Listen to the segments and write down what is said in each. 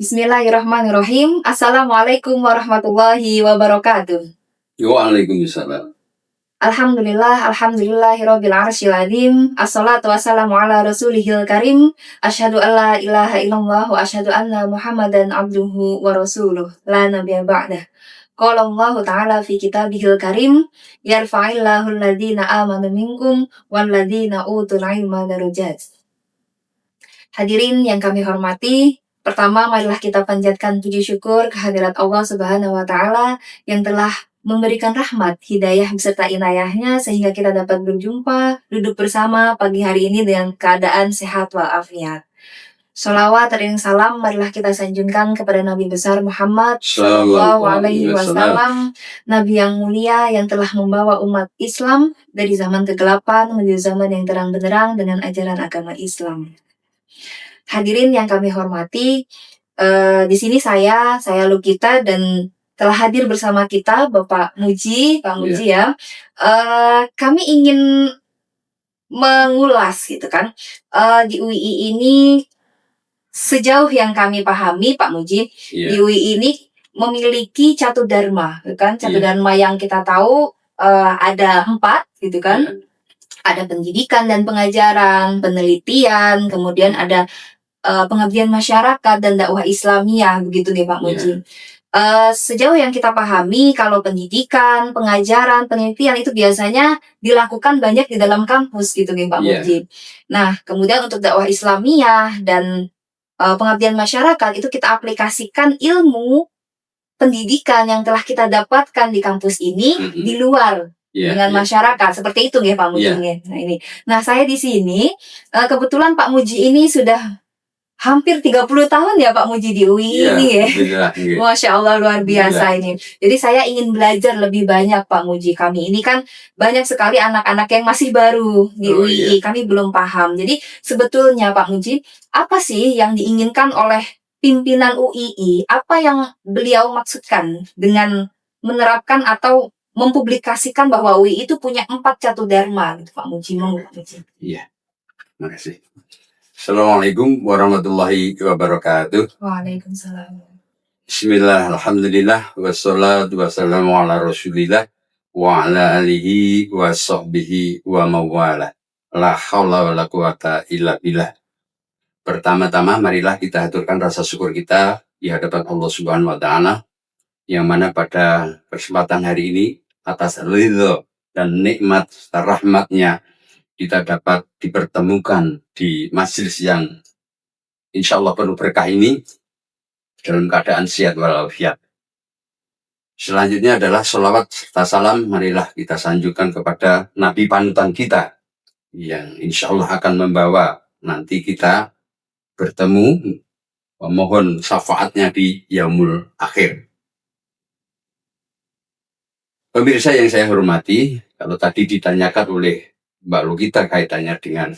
Bismillahirrahmanirrahim. Assalamualaikum warahmatullahi wabarakatuh. Waalaikumsalam. Alhamdulillahirabbil arsyil azim. Assalatu wassalamu ala rasulihil karim. Asyhadu an la ilaha illallah wa asyhadu anna Muhammadan abduhu wa rasuluh. La nabiyya ba'dah. Qala Allah ta'ala fi kitabihil karim, yarfa'illahu alladhina amanu minkum walladhina utul ilma darajat. Hadirin yang kami hormati, pertama marilah kita panjatkan puji syukur kehadirat Allah Subhanahu wa taala yang telah memberikan rahmat, hidayah beserta inayahnya sehingga kita dapat berjumpa, duduk bersama pagi hari ini dengan keadaan sehat walafiat. Sholawat dan salam marilah kita sanjungkan kepada Nabi besar Muhammad Sallallahu Alaihi Wasallam, Nabi yang mulia yang telah membawa umat Islam dari zaman kegelapan menuju zaman yang terang benderang dengan ajaran agama Islam. Hadirin yang kami hormati, di sini saya Lukita dan telah hadir bersama kita Bapak Muji, Pak Muji ya. Kami ingin mengulas gitu kan, di UI ini sejauh yang kami pahami Pak Muji, di UI ini memiliki Catu Dharma, gitu kan? Catu Dharma yang kita tahu ada 4 gitu kan. Ada pendidikan dan pengajaran, penelitian, kemudian ada pengabdian masyarakat dan dakwah Islamiyah, begitu nih Pak Muji. Sejauh yang kita pahami, kalau pendidikan, pengajaran, penelitian itu biasanya dilakukan banyak di dalam kampus gitu nih Pak Muji. Nah, kemudian untuk dakwah Islamiyah dan pengabdian masyarakat itu kita aplikasikan ilmu pendidikan yang telah kita dapatkan di kampus ini di luar dengan masyarakat, seperti itu ya Pak Muji. Nah, saya di sini kebetulan Pak Muji ini sudah hampir 30 tahun ya Pak Muji di UI ini ya. Masya Allah, luar biasa ini. Jadi saya ingin belajar lebih banyak Pak Muji. Kami ini kan banyak sekali anak-anak yang masih baru di UI. Kami belum paham. Jadi sebetulnya Pak Muji, apa sih yang diinginkan oleh pimpinan UII? Apa yang beliau maksudkan dengan menerapkan atau mempublikasikan bahwa UI itu punya 4 Catu Dharma gitu Pak Muji? Iya, terima kasih. Assalamualaikum warahmatullahi wabarakatuh. Waalaikumsalam. Bismillah, alhamdulillah, wassalatu wassalamu ala rasulillah wa ala alihi wa sahbihi wa mawala. La hawla wa la quwata illa billah. Pertama-tama marilah kita aturkan rasa syukur kita di hadapan Allah Subhanahu wa taala yang mana pada kesempatan hari ini atas ridho dan nikmat rahmatnya kita dapat dipertemukan di majelis yang insya Allah penuh berkah ini dalam keadaan sehat walafiat. Selanjutnya adalah sholawat serta salam marilah kita sanjungkan kepada Nabi panutan kita yang insya Allah akan membawa nanti kita bertemu memohon syafaatnya di yaumul akhir. Pemirsa yang saya hormati, kalau tadi ditanyakan oleh Mbak Lukita kaitannya dengan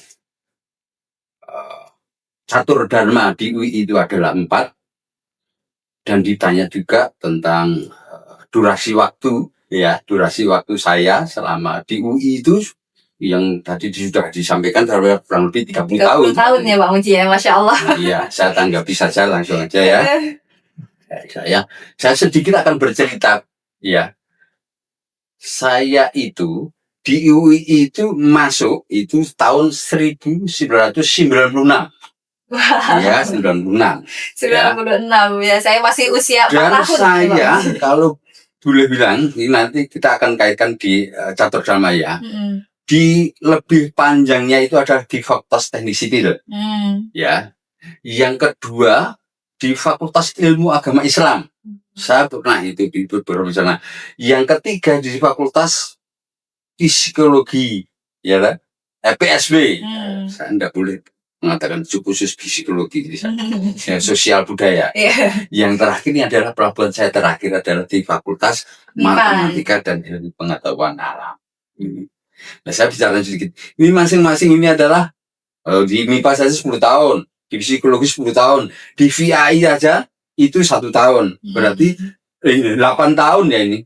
Catur Dharma di UI itu adalah 4, dan ditanya juga tentang durasi waktu saya selama di UI itu yang tadi sudah disampaikan kurang lebih 30 tahun. 30 tahun ya Pak Muji ya, Masya Allah. Iya, saya tanggapi saja langsung aja ya. Saya sedikit akan bercerita ya. Saya itu di UI itu masuk itu tahun 1996. Ya, 96. 96 ya, saya masih usia 4 dan tahun. Saya kalau boleh bilang, ini nanti kita akan kaitkan di Catur Dharma ya. Di lebih panjangnya itu adalah di Fakultas Teknik Sipil. Ya. Yang kedua di Fakultas Ilmu Agama Islam. Saya pernah itu di beberapa sana. Yang ketiga di Fakultas Psikologi, ya lah, PSB. Saya tidak boleh mengatakan khusus psikologi, ya, sosial budaya. Yang terakhir ini adalah pelabuhan saya terakhir adalah di Fakultas Matematika dan Ilmu Pengetahuan Alam. Nah, saya bicara sedikit. Ini masing-masing ini adalah di MIPA saja 10 tahun, di psikologi 10 tahun, di VAI aja itu 1 tahun. Berarti 8 tahun ya ini.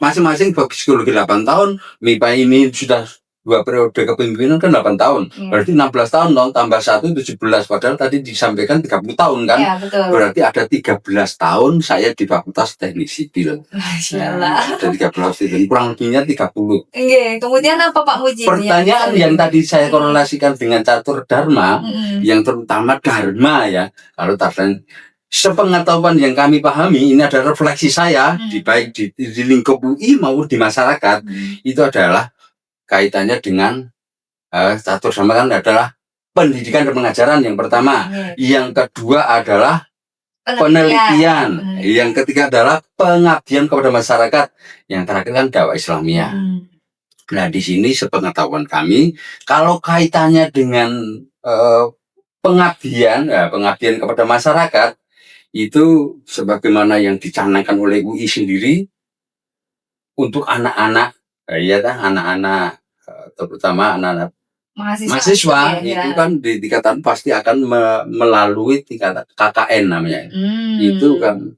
Masing-masing psikologi 8 tahun, MIPA ini sudah 2 periode kepemimpinan kan 8 tahun. Berarti 16 tahun dong, tambah 1 17. Padahal tadi disampaikan 30 tahun kan. Iya, betul. Berarti ada 13 tahun saya di Fakultas Teknik Sipil. Masyaallah. Ada 13 tahun, kurang lebihnya 30. Oke, kemudian apa Pak Muji? Pertanyaan yang tadi saya korelasikan dengan catur dharma, yang terutama dharma ya. Kalau tadi sepengetahuan yang kami pahami, ini adalah refleksi saya baik di lingkup UI maupun di masyarakat, itu adalah kaitannya dengan catur dharma kan adalah pendidikan dan pengajaran yang pertama, yang kedua adalah penelitian, yang ketiga adalah pengabdian kepada masyarakat, yang terakhir kan dakwah Islamiyah. Nah, di sini sepengetahuan kami, kalau kaitannya dengan pengabdian kepada masyarakat, itu sebagaimana yang dicanangkan oleh UI sendiri untuk anak-anak, anak-anak terutama anak-anak mahasiswa itu kan di tingkatan pasti akan melalui tingkatan KKN namanya. Itu kan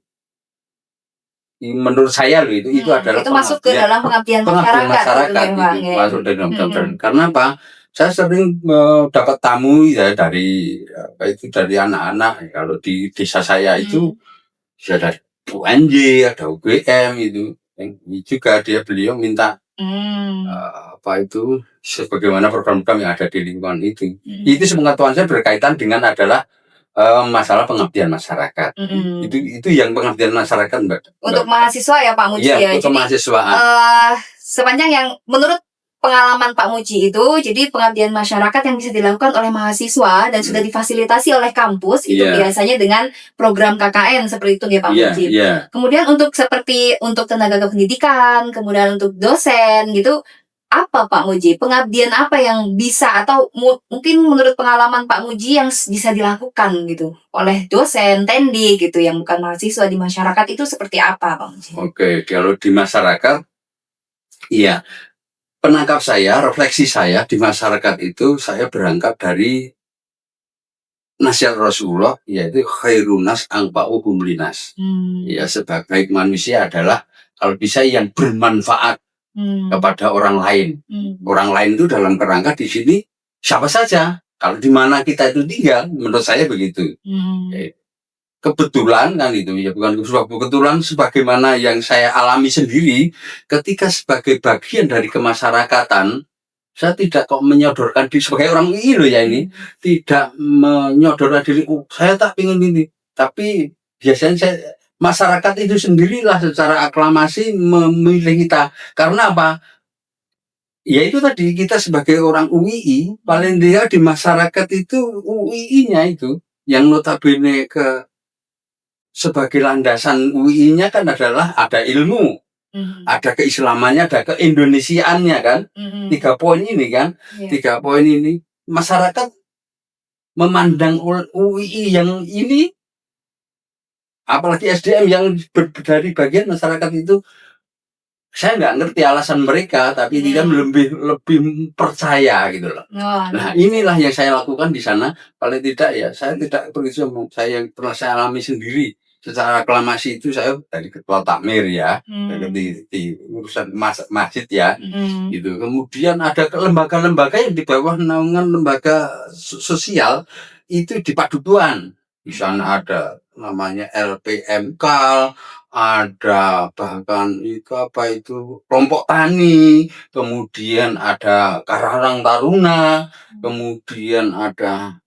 menurut saya loh itu adalah itu masuk ke dalam pengabdian masyarakat itu masuk dalam karena apa? Saya sering dapat tamu ya dari anak-anak. Kalau di desa saya itu ada UNJ, ada UGM itu. Juga beliau minta sebagaimana program-program yang ada di lingkungan itu. Itu sepengetahuan saya berkaitan dengan adalah masalah pengabdian masyarakat. Itu yang pengabdian masyarakat, Mbak. Untuk mahasiswa ya Pak Muji ya. Untuk mahasiswaan. Sepanjang yang menurut pengalaman Pak Muji itu, jadi pengabdian masyarakat yang bisa dilakukan oleh mahasiswa dan sudah difasilitasi oleh kampus itu biasanya dengan program KKN seperti itu ya Pak Muji. Kemudian untuk tenaga kependidikan, kemudian untuk dosen gitu, apa Pak Muji? Pengabdian apa yang bisa atau mungkin menurut pengalaman Pak Muji yang bisa dilakukan gitu oleh dosen, tendi gitu yang bukan mahasiswa di masyarakat itu seperti apa Pak Muji? Oke, kalau di masyarakat, iya. Penangkap saya, refleksi saya di masyarakat itu saya berangkat dari nasihat Rasulullah, yaitu khairun nas anfa'uhum linas. Ya, sebagai manusia adalah kalau bisa yang bermanfaat kepada orang lain. Orang lain itu dalam kerangka di sini siapa saja. Kalau di mana kita itu tinggal, menurut saya begitu. Kebetulan kan itu ya, bukan sebuah kebetulan, sebagaimana yang saya alami sendiri ketika sebagai bagian dari kemasyarakatan, saya tidak kok menyodorkan diri sebagai orang ini loh ya, ini tidak menyodorkan diri saya tak ingin ini, tapi biasanya masyarakat itu sendirilah secara aklamasi memilih kita. Karena apa? Ya itu tadi, kita sebagai orang UII paling dia di masyarakat itu UII-nya itu yang notabene sebagai landasan UI-nya kan adalah ada ilmu, ada keislamannya, ada keindonesiaannya kan. 3 poin ini kan, 3 poin ini masyarakat memandang UI yang ini, apalagi SDM yang dari bagian masyarakat itu, saya nggak ngerti alasan mereka, tapi dia lebih percaya gitu loh. Nah, inilah yang saya lakukan di sana. Paling tidak ya, saya tidak begitu, saya yang pernah saya alami sendiri. Secara aklamasi itu saya dari ketua takmir ya, di urusan masjid ya, gitu. Kemudian ada lembaga-lembaga yang di bawah naungan lembaga sosial itu di Padukuhan. Di sana ada namanya LPMK, ada bahkan itu kelompok tani, kemudian ada Karang Taruna, kemudian ada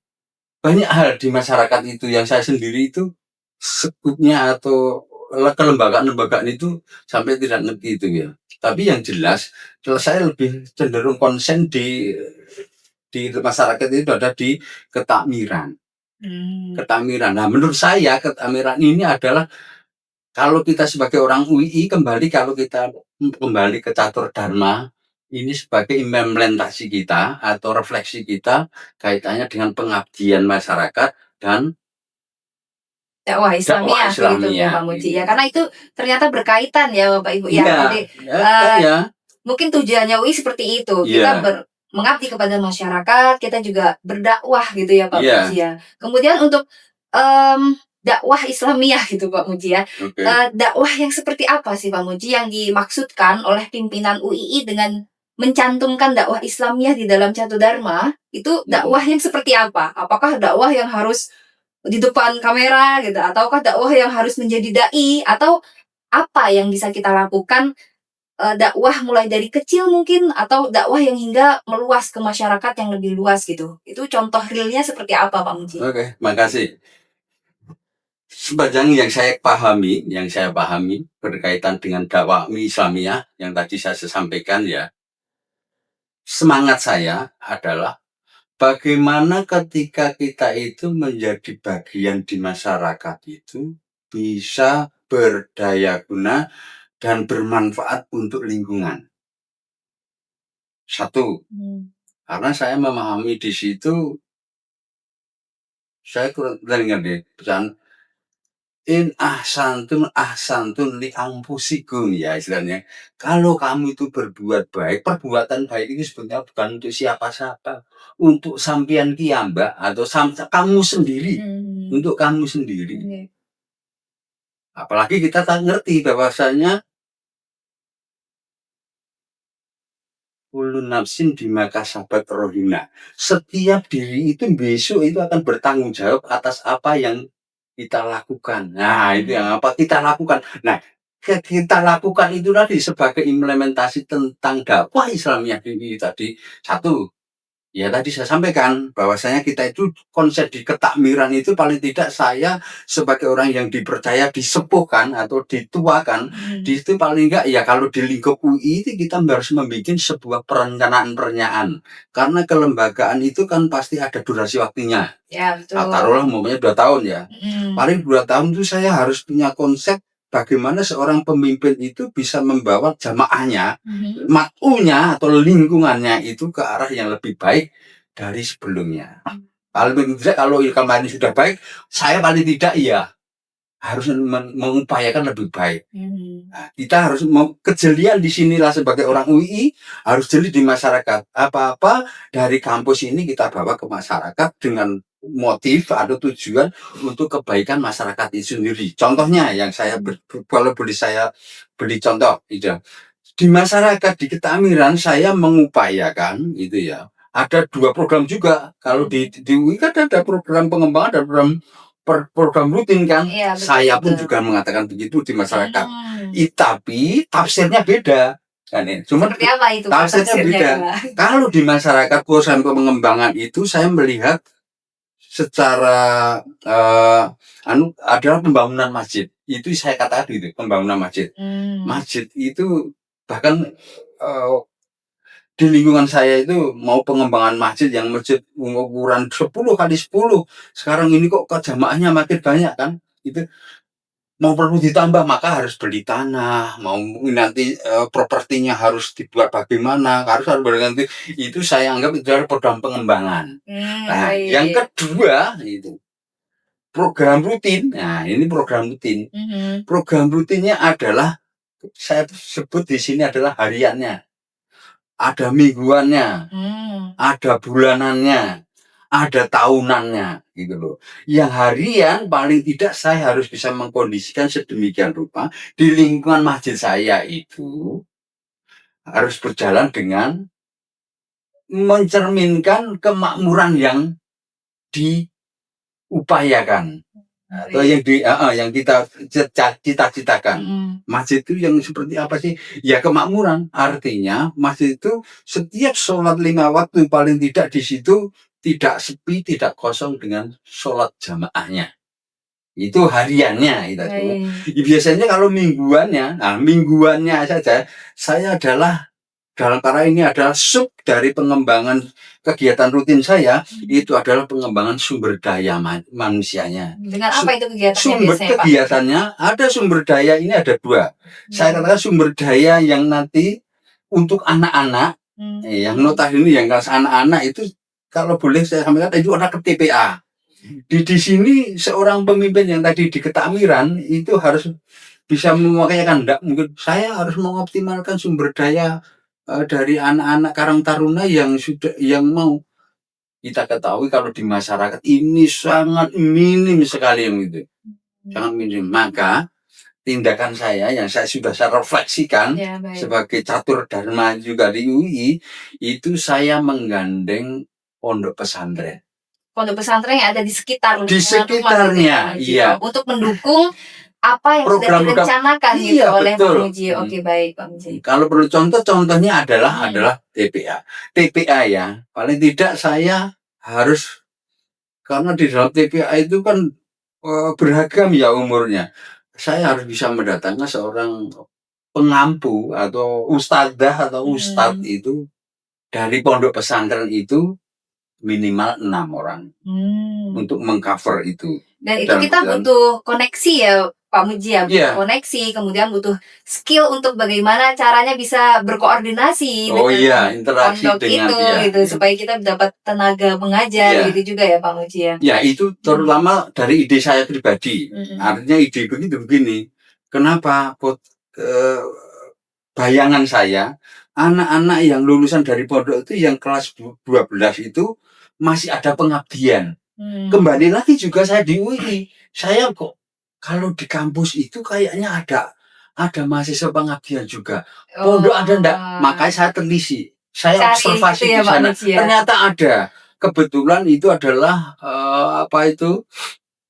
banyak hal di masyarakat itu yang saya sendiri itu sebutnya atau kelembagaan-lembagaan itu sampai tidak ngerti itu ya. Tapi yang jelas, kalau saya lebih cenderung konsen di masyarakat itu ada di ketakmiran. Ketakmiran. Nah, menurut saya ketakmiran ini adalah kalau kita sebagai orang UI kalau kita kembali ke catur dharma, ini sebagai implementasi kita atau refleksi kita kaitannya dengan pengabdian masyarakat dan dakwah Islamiyah begitu ya Pak Muji ya, karena itu ternyata berkaitan ya Bapak Ibu ya. Jadi mungkin tujuannya UI seperti itu, kita mengabdi kepada masyarakat, kita juga berdakwah gitu ya Pak Muji ya. Kemudian untuk dakwah Islamiyah gitu Pak Muji ya. Dakwah yang seperti apa sih Pak Muji yang dimaksudkan oleh pimpinan UII dengan mencantumkan dakwah Islamiyah di dalam Catu Dharma, itu dakwah yang seperti apa? Apakah dakwah yang harus di depan kamera gitu, ataukah dakwah yang harus menjadi dai, atau apa yang bisa kita lakukan, dakwah mulai dari kecil mungkin, atau dakwah yang hingga meluas ke masyarakat yang lebih luas gitu. Itu contoh realnya seperti apa, Pak Muji? Oke, makasih. Sepanjang yang saya pahami berkaitan dengan dakwah Islamiyah yang tadi saya sampaikan ya, semangat saya adalah bagaimana ketika kita itu menjadi bagian di masyarakat itu bisa berdaya guna dan bermanfaat untuk lingkungan. Satu, karena saya memahami di situ, saya kurang dengar deh pesan in ahsantun li anfusikum ya istilahnya. Kalau kamu itu berbuat baik, perbuatan baik ini sebenarnya bukan untuk siapa-siapa, untuk sampean kiamba atau kamu sendiri, untuk kamu sendiri. Apalagi kita tak ngerti bahwasanya kullu nafsin bima kasabat rohina. Setiap diri itu besok itu akan bertanggung jawab atas apa yang kita lakukan. Nah, itu yang apa kita lakukan. Nah, kita lakukan itu tadi sebagai implementasi tentang dakwah Islamiyah ini tadi. Satu, ya tadi saya sampaikan bahwasanya kita itu konsep di ketakmiran itu paling tidak saya sebagai orang yang dipercaya disepuhkan atau dituakan, di situ paling enggak ya kalau di lingkup UI itu kita harus membuat sebuah perencanaan. Karena kelembagaan itu kan pasti ada durasi waktunya. Ya, betul. Taruhlah umpamanya 2 tahun ya. Paling 2 tahun itu saya harus punya konsep bagaimana seorang pemimpin itu bisa membawa jamaahnya, mat'unya atau lingkungannya itu ke arah yang lebih baik dari sebelumnya. Paling tidak kalau kemarin sudah baik, saya paling tidak ya harus mengupayakan lebih baik. Nah, kita harus kejelian di sinilah sebagai orang UI harus jeli di masyarakat. Apa-apa dari kampus ini kita bawa ke masyarakat dengan motif atau tujuan untuk kebaikan masyarakat itu sendiri. Contohnya yang saya kalau boleh saya beri contoh itu di masyarakat di Ketamiran saya mengupayakan gitu ya. Ada 2 program juga. Kalau di UI kan ada program pengembangan dan program rutin kan. Iya, betul, saya pun betul. juga mengatakan begitu di masyarakat. Tapi tafsirnya beda. Kan, cuma Seperti apa itu? tafsirnya beda. Kalau di masyarakat program pengembangan itu saya melihat secara adalah pembangunan masjid. Itu saya katakan itu pembangunan masjid. Masjid itu bahkan di lingkungan saya itu mau pengembangan masjid yang masjid ukuran 10 kali 10. Sekarang ini kok jamaahnya makin banyak kan. Itu mau perlu ditambah maka harus beli tanah, mau nanti propertinya harus dibuat bagaimana, harus berganti. Itu saya anggap itu adalah program pengembangan. Nah, yang kedua itu program rutin. Nah, ini program rutin. Program rutinnya adalah saya sebut di sini adalah hariannya. Ada mingguannya, ada bulanannya, ada tahunannya gitu loh. Yang harian paling tidak saya harus bisa mengkondisikan sedemikian rupa di lingkungan masjid saya itu harus berjalan dengan mencerminkan kemakmuran yang diupayakan atau yang kita cita-citakan. Masjid itu yang seperti apa sih? Ya kemakmuran. Artinya masjid itu setiap sholat 5 waktu paling tidak di situ tidak sepi, tidak kosong dengan sholat jamaahnya. Itu hariannya itu. Biasanya kalau mingguannya saja saya adalah dalam cara ini adalah sub dari pengembangan kegiatan rutin saya itu adalah pengembangan sumber daya manusianya. Dengan apa itu kegiatannya? Sumber kegiatannya ada sumber daya ini ada 2. Saya katakan sumber daya yang nanti untuk anak-anak, yang notabene yang anak-anak itu kalau boleh saya sampaikan itu ada ke TPA. Di sini seorang pemimpin yang tadi di Ketamiran itu harus bisa memakaikan enggak mungkin saya harus mengoptimalkan sumber daya dari anak-anak Karang Taruna yang mau kita ketahui kalau di masyarakat ini sangat minim sekali yang itu. Sangat minim. Maka tindakan saya yang sudah saya refleksikan Ya, baik. sebagai catur dharma juga di UI, itu saya menggandeng pondok pesantren. Pondok pesantren yang ada di sekitar Di lingkungan rumah gitu ya, sekitarnya, Pak Muji, iya. untuk mendukung apa yang sudah Program-program, direncanakan gitu iya, oleh Pak betul. Muji. Oke, baik Pak Muji. Kalau perlu contohnya adalah TPA. TPA ya, paling tidak saya harus, karena di dalam TPA itu kan beragam ya umurnya. Saya harus bisa mendatangkan seorang pengampu atau ustadzah atau ustadz itu dari pondok pesantren itu minimal 6 orang untuk mengcover itu. Dan itu kita butuh koneksi ya Pak Muji ya, butuh koneksi, kemudian butuh skill untuk bagaimana caranya bisa berkoordinasi dengan interaksi pondok dengan itu gitu, supaya kita dapat tenaga mengajar gitu juga ya Pak Muji ya. Ya, itu terutama dari ide saya pribadi. Artinya ide begini. Kenapa? Bayangan saya, anak-anak yang lulusan dari pondok itu yang kelas 12 itu masih ada pengabdian. Kembali lagi juga saya di UI. Saya kok kalau di kampus itu kayaknya ada mahasiswa pengabdian juga. Pondok ada enggak? Makanya saya teliti. Saya observasi di sana. Ternyata ada. Kebetulan itu adalah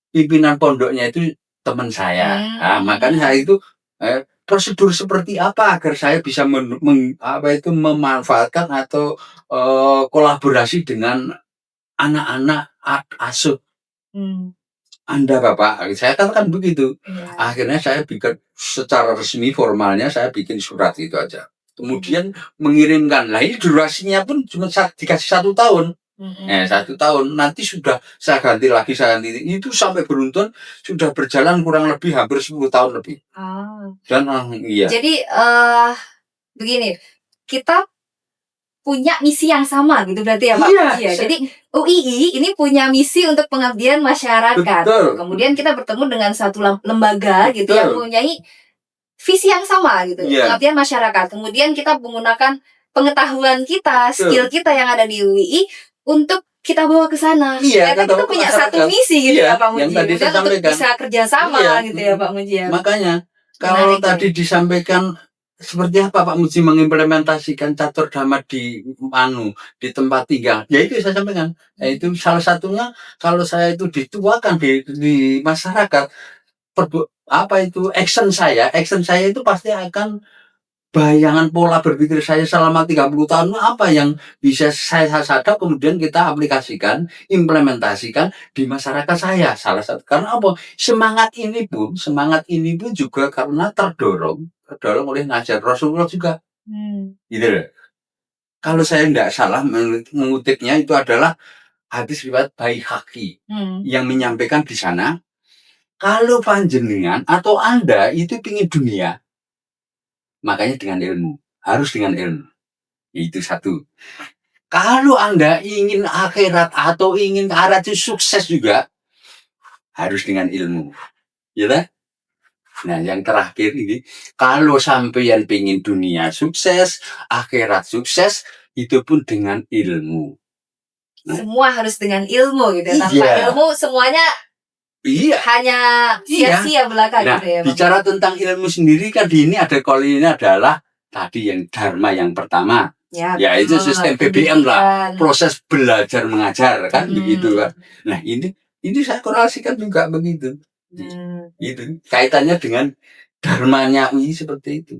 pimpinan pondoknya itu teman saya. Nah, makanya saya itu prosedur seperti apa agar saya bisa memanfaatkan atau kolaborasi dengan anak-anak asuh Anda Bapak. Saya katakan begitu. Akhirnya saya bikin secara resmi formalnya saya bikin surat itu aja. Kemudian mengirimkan. Nah, ini durasinya pun cuma dikasih 1 tahun. 1 tahun, nanti sudah saya ganti lagi, itu sampai beruntun sudah berjalan kurang lebih hampir 10 tahun lebih. Dan Jadi begini, kita punya misi yang sama gitu berarti ya Pak Muji ya. Jadi UII ini punya misi untuk pengabdian masyarakat. Betul. Kemudian kita bertemu dengan satu lembaga gitu yang mempunyai visi yang sama gitu, pengabdian masyarakat. Kemudian kita menggunakan pengetahuan kita, skill kita yang ada di UII untuk kita bawa ke sana. Kita punya satu misi gitu ya Pak Muji. Kemudian untuk bisa kerjasama gitu ya Pak Muji ya. Makanya kalau tadi disampaikan seperti apa Pak Muji mengimplementasikan catur dharma di tempat tinggal. Ya itu saya sampaikan. Itu salah satunya kalau saya itu dituakan di masyarakat. Action saya itu pasti akan bayangan pola berpikir saya selama 30 tahun apa yang bisa saya sadar, kemudian kita aplikasikan, implementasikan di masyarakat saya. Salah satu karena apa? Semangat ini pun juga karena terdorong oleh nasihat Rasulullah juga. Gitu loh. Kalau saya tidak salah mengutipnya itu adalah hadis riwayat Baihaqi yang menyampaikan di sana, kalau panjenengan atau Anda itu pingin dunia, makanya dengan ilmu. Harus dengan ilmu. Itu satu. Kalau Anda ingin akhirat atau ingin akhirat itu sukses juga, harus dengan ilmu. Ya kan? Nah, yang terakhir ini, kalau sampeyan pingin dunia sukses, akhirat sukses, itu pun dengan ilmu. Nah, semua harus dengan ilmu gitu. Tanpa ilmu semuanya hanya sia-sia belaka gitu ya. Bicara tentang ilmu sendiri kan di ini adalah tadi yang dharma yang pertama. Ya itu sistem BBM lah, proses belajar mengajar kan begitu kan. Nah, ini saya korelasikan juga begitu. Itu kaitannya dengan dharmanya UI seperti itu.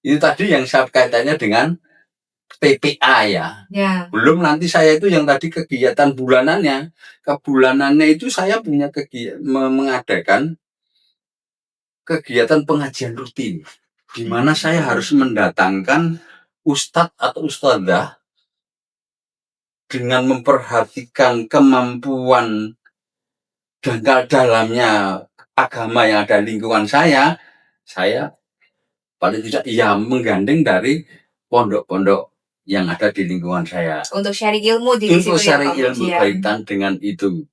Itu tadi yang saya kaitannya dengan PPA ya. Belum nanti saya itu yang tadi kegiatan bulanannya. Kebulanannya itu saya punya mengadakan kegiatan pengajian rutin. Di mana saya harus mendatangkan ustadz atau ustadzah dengan memperhatikan kemampuan dangkal dalamnya agama yang ada di lingkungan saya paling tidak menggandeng dari pondok-pondok yang ada di lingkungan saya. Untuk sharing ilmu di situ ya Pak Muji ya. Kaitan dengan itu.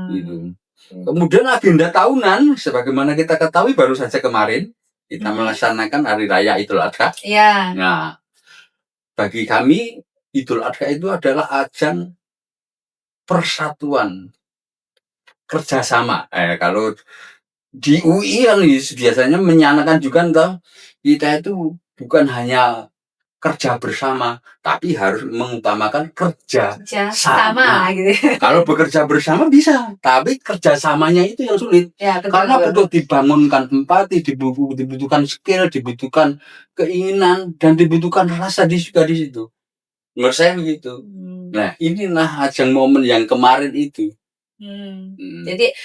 Gitu. Kemudian agenda tahunan, sebagaimana kita ketahui baru saja kemarin kita melaksanakan Hari Raya Idul Adha. Nah, bagi kami Idul Adha itu adalah ajang persatuan, kerjasama. Kalau di UI kan biasanya menyanakan juga toh, kita itu bukan hanya kerja bersama, tapi harus mengutamakan kerja sama. gitu. Kalau bekerja bersama bisa, tapi kerjasamanya itu yang sulit. Ya, betul, Karena betul. untuk dibangunkan empati, dibutuhkan skill, dibutuhkan keinginan, dan dibutuhkan rasa juga di situ. Menurut saya begitu. Nah, inilah ajang momen yang kemarin itu. Jadi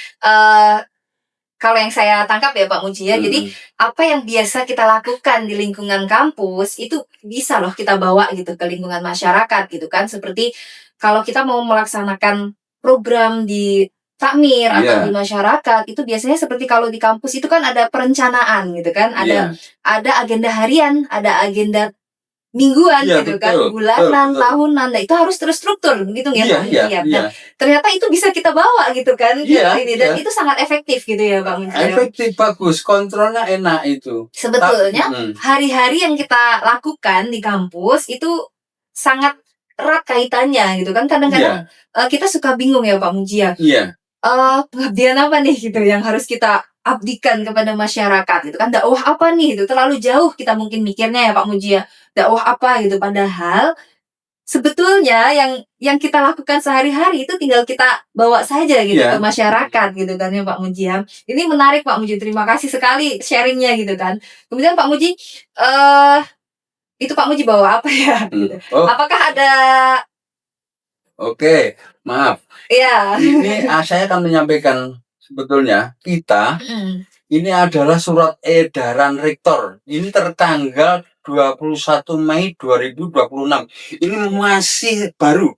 kalau yang saya tangkap ya Pak Muji ya, jadi apa yang biasa kita lakukan di lingkungan kampus itu bisa loh kita bawa gitu ke lingkungan masyarakat gitu kan. Seperti kalau kita mau melaksanakan program di takmir atau di masyarakat, itu biasanya seperti kalau di kampus itu kan ada perencanaan gitu kan, ada agenda harian, ada agenda mingguan gitu kan, bulanan, tahunan, nah itu harus terstruktur gitu ya Pak Muji ya. Nah, ternyata itu bisa kita bawa gitu kan ke ini, dan itu sangat efektif gitu ya Pak Muji. Efektif, bagus, kontrolnya enak itu. Sebetulnya hari-hari yang kita lakukan di kampus itu sangat erat kaitannya gitu kan. Kadang-kadang kita suka bingung ya Pak Muji ya. Pengabdian apa nih gitu yang harus kita abdikan kepada masyarakat gitu kan, dakwah apa nih itu terlalu jauh kita mungkin mikirnya ya Pak Muji ya, dakwah apa gitu, padahal sebetulnya yang kita lakukan sehari-hari itu tinggal kita bawa saja gitu ke masyarakat gitu kan ya Pak Muji ya. Ini menarik Pak Muji, terima kasih sekali sharingnya gitu kan. Kemudian Pak Muji itu Pak Muji bawa apa ya gitu. Apakah ada Oke, maaf. Ini saya akan menyampaikan sebetulnya kita ini adalah surat edaran rektor. Ini tertanggal 21 Mei 2026. Ini masih baru.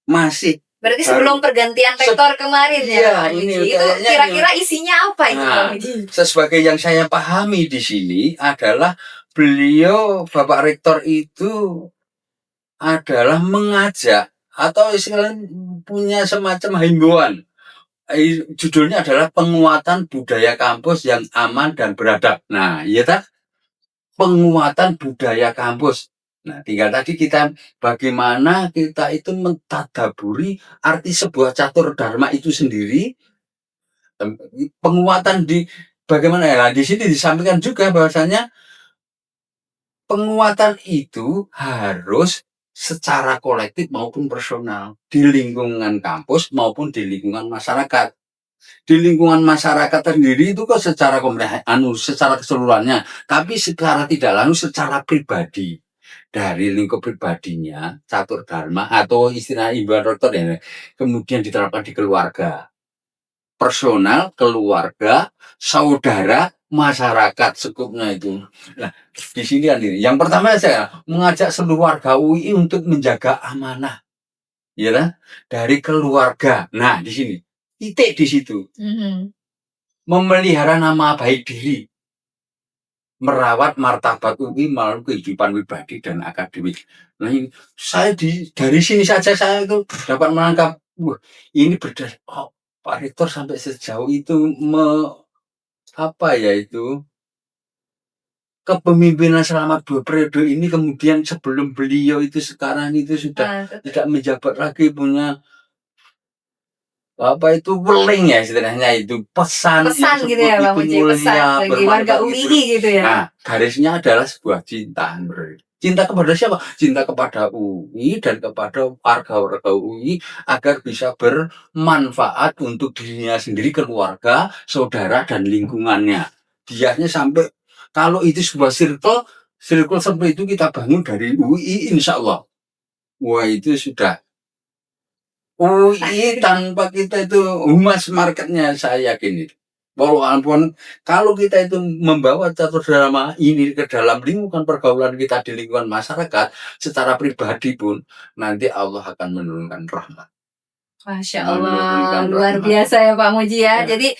Masih. Berarti sebelum pergantian rektor kemarin ya, Pak Muji. Itu kira-kira isinya apa itu Pak Muji? Sebagai yang saya pahami di sini adalah beliau Bapak Rektor itu adalah mengajak atau istilahnya punya semacam himbauan. Judulnya adalah penguatan budaya kampus yang aman dan beradab. Nah, iya tak? Penguatan budaya kampus. Nah, tinggal tadi kita bagaimana kita itu mentadaburi arti sebuah catur dharma itu sendiri. Penguatan di bagaimana ya? Di sini disampaikan juga bahwasanya penguatan itu harus secara kolektif maupun personal di lingkungan kampus maupun di lingkungan masyarakat. Di lingkungan masyarakat sendiri itu kok secara secara keseluruhannya, tapi secara tidak langsung secara pribadi. Dari lingkup pribadinya, catur dharma atau istilah imbauan rektor ya, kemudian diterapkan di keluarga. Personal, keluarga, saudara, masyarakat sekupnya itu. Nah, di sini kan ini. Yang pertama saya mengajak seluruh warga UI untuk menjaga amanah, ya kan? Dari keluarga. Nah, di sini titik di situ. Memelihara nama baik diri, merawat martabat UI melalui kehidupan pribadi dan akademik. Nah, ini saya dari sini saja saya itu dapat menangkap, ini berdasar. Pak Rektor sampai sejauh itu kepemimpinan selama 2 periode ini, kemudian sebelum beliau itu sekarang itu sudah tidak menjabat lagi, punya weling ya istilahnya itu pesan gitu ya Pak Muji, pesan bagi warga UI gitu ya. Nah, garisnya adalah sebuah cinta. Cinta kepada siapa? Cinta kepada UI dan kepada warga-warga UI agar bisa bermanfaat untuk dirinya sendiri, keluarga, saudara, dan lingkungannya. Biasanya sampai kalau itu sebuah circle seperti itu kita bangun dari UI, insya Allah. Wah, itu sudah UI tanpa kita itu humas marketnya, saya yakin itu. Walaupun kalau kita itu membawa catur dharma ini ke dalam lingkungan pergaulan kita di lingkungan masyarakat, secara pribadi pun nanti Allah akan menurunkan rahmat. Masya Allah, luar biasa ya Pak Muji ya. Jadi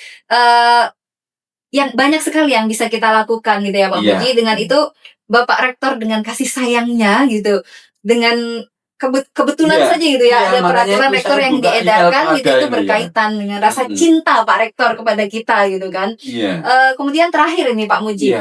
yang banyak sekali yang bisa kita lakukan gitu ya Pak Muji. Dengan itu Bapak Rektor dengan kasih sayangnya gitu, dengan kebetulan saja gitu ya, ada peraturan rektor yang diedarkan gitu, itu berkaitan dengan rasa cinta Pak Rektor kepada kita gitu kan. Kemudian terakhir ini Pak Muji,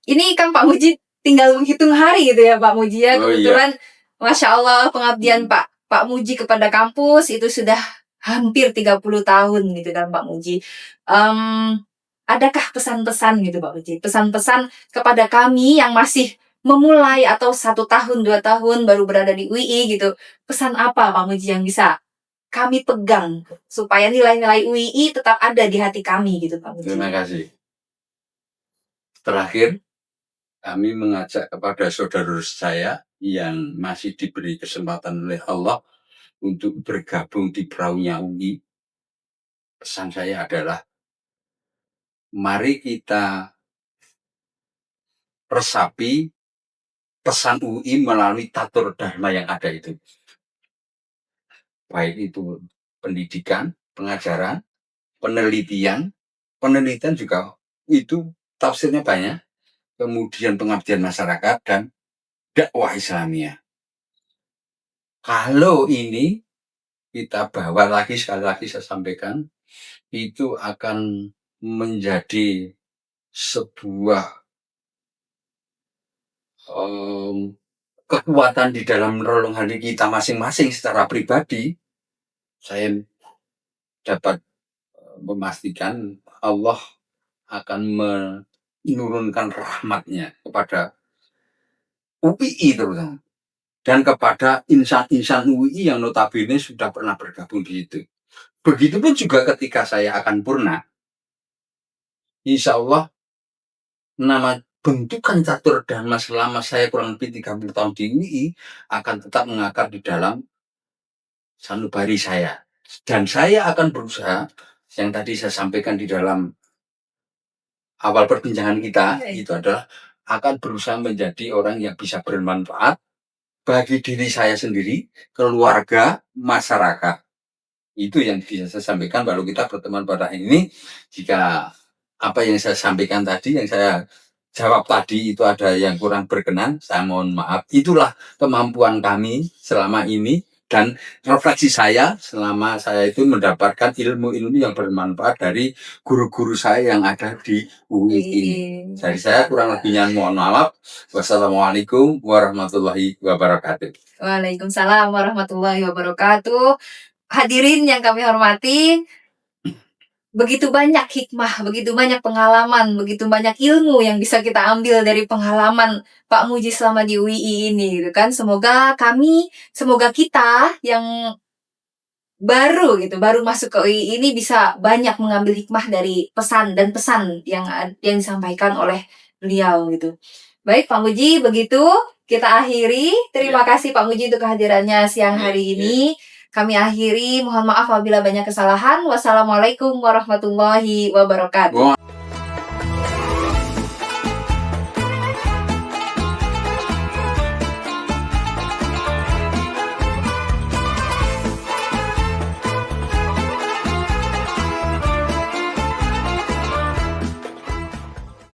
ini kan Pak Muji tinggal menghitung hari gitu ya Pak Muji ya, kebetulan Masya Allah pengabdian Pak Muji kepada kampus itu sudah hampir 30 tahun gitu kan Pak Muji. Adakah pesan-pesan gitu Pak Muji, pesan-pesan kepada kami yang masih memulai atau 1 tahun, 2 tahun baru berada di UI gitu, pesan apa Pak Muji yang bisa kami pegang supaya nilai-nilai UI tetap ada di hati kami gitu Pak Muji? Terima kasih. Terakhir, kami mengajak kepada saudara saya yang masih diberi kesempatan oleh Allah untuk bergabung di perahunya UI. Pesan saya adalah, mari kita resapi pesan UI melalui tatur dharma yang ada itu. Baik itu pendidikan, pengajaran, penelitian juga itu tafsirnya banyak. Kemudian pengabdian masyarakat dan dakwah Islamiyah. Kalau ini kita bawa lagi, sekali lagi saya sampaikan, itu akan menjadi sebuah kekuatan di dalam relung hati kita masing-masing secara pribadi. Saya dapat memastikan Allah akan menurunkan rahmatnya kepada UPI terutama, dan kepada insan-insan UI yang notabene sudah pernah bergabung di situ. Begitupun juga ketika saya akan purna, insya Allah nama bentukan catur dharma selama saya kurang lebih 30 tahun di UI akan tetap mengakar di dalam sanubari saya. Dan saya akan berusaha, yang tadi saya sampaikan di dalam awal perbincangan kita, itu adalah akan berusaha menjadi orang yang bisa bermanfaat bagi diri saya sendiri, keluarga, masyarakat. Itu yang bisa saya sampaikan. Baru kita pertemuan pada hari ini, jika apa yang saya sampaikan tadi, yang saya jawab tadi itu ada yang kurang berkenan, saya mohon maaf. Itulah kemampuan kami selama ini dan refleksi saya selama saya itu mendapatkan ilmu-ilmu yang bermanfaat dari guru-guru saya yang ada di UI ini. Dari saya kurang lebihnya mohon maaf. Wassalamualaikum warahmatullahi wabarakatuh. Waalaikumsalam warahmatullahi wabarakatuh. Hadirin yang kami hormati, begitu banyak hikmah, begitu banyak pengalaman, begitu banyak ilmu yang bisa kita ambil dari pengalaman Pak Muji selama di UI ini gitu kan. Semoga kita yang baru masuk ke UI ini bisa banyak mengambil hikmah dari pesan yang disampaikan oleh beliau gitu. Baik Pak Muji, begitu kita akhiri. Terima kasih Pak Muji untuk kehadirannya siang hari ini. Kami akhiri, mohon maaf apabila banyak kesalahan. Wassalamualaikum warahmatullahi wabarakatuh.